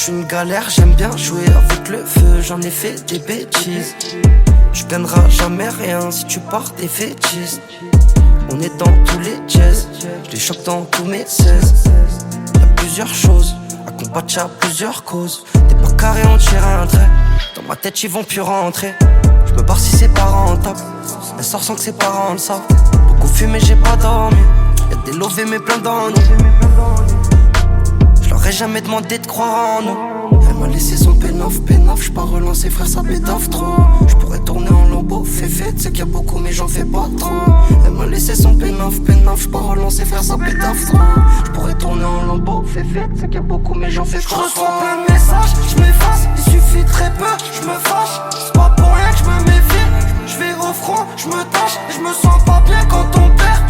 J'suis une galère, j'aime bien jouer avec le feu, j'en ai fait des bêtises. Tu gagneras jamais rien si tu pars des fétiches. On est dans tous les jazz, j'les choque dans tous mes 16. Y'a plusieurs choses à combattre, y'a plusieurs causes. T'es pas carré, on tire un trait. Dans ma tête, ils vont plus rentrer. J'me barre si c'est pas rentable. Elle sort sans que ses parents le savent. Beaucoup fumé, j'ai pas dormi. Y'a des lovés, mais plein d'ennuis. J'l'aurais jamais demandé de croire en nous. Elle m'a laissé son pénoff, j'suis pas relancé frère, ça pétaffe trop. J'pourrais tourner en lambeau, fait, c'est qu'il y a beaucoup mais j'en fais pas trop. Elle m'a laissé son pénoff, j'suis pas relancé frère, ça pétaffe trop. J'pourrais tourner en lambeau, fait, c'est qu'il y a beaucoup mais j'en fais pas trop. J'reçois plein de messages, j'm'efface, il suffit très peu, j'me fâche. C'est pas pour rien que j'me méfie, j'vais au front, j'me tâche. Et j'me sens pas bien quand on perd.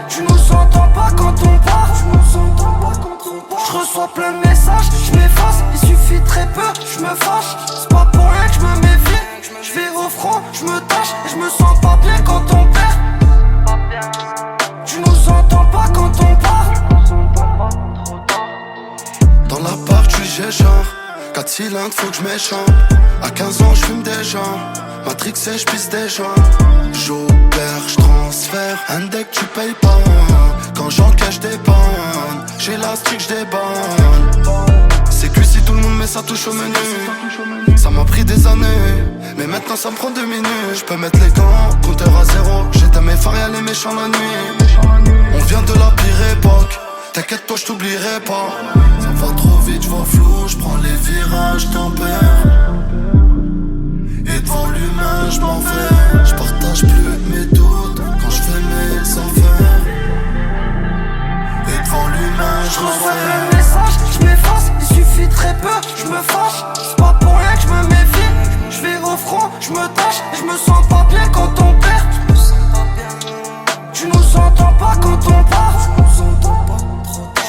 Tu nous entends pas quand on part. J'reçois plein de messages, j'm'efface, il suffit très peu, j'me fâche. C'est pas pour rien que j'me méfie, j'vais au front, j'me tâche. Et j'me sens pas bien quand on perd. Tu nous entends pas quand on part. Dans l'appart, j'suis genre 4 cylindres, faut que j'm'échampe. À 15 ans, j'fume des gens. Matrixé, j'pisse des gens. J'opère, j'transfère. Un deck, tu payes pas. Quand j'encaisse, j'dépanne. J'ai la stick, j'débanne. C'est que si tout le monde met sa touche au menu. Ça m'a pris des années, mais maintenant ça me prend 2 minutes. J'peux mettre les gants, compteur à zéro. J'éteins mes phares, y'a les méchants la nuit. On vient de la pire époque. T'inquiète toi, j't'oublierai pas. Ça va trop vite, j'vois flou. J'prends les virages, tempère. Et devant l'humain, j'm'en vais. J'partage plus mes doutes quand j'fais mes affaires. Et devant l'humain, J'reçois plein de messages, j'm'efface, il suffit très peu, j'me fâche. C'est pas pour rien que j'me méfie, j'vais au front, j'me tâche. Et j'me sens pas bien quand on perd. Tu nous entends pas quand on part.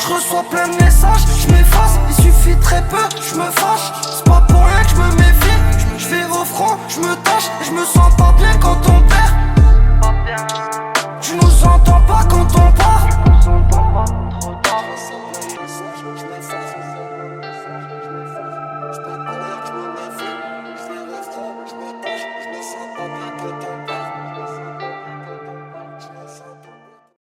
J'reçois plein de messages, j'm'efface, il suffit très peu, j'me fâche.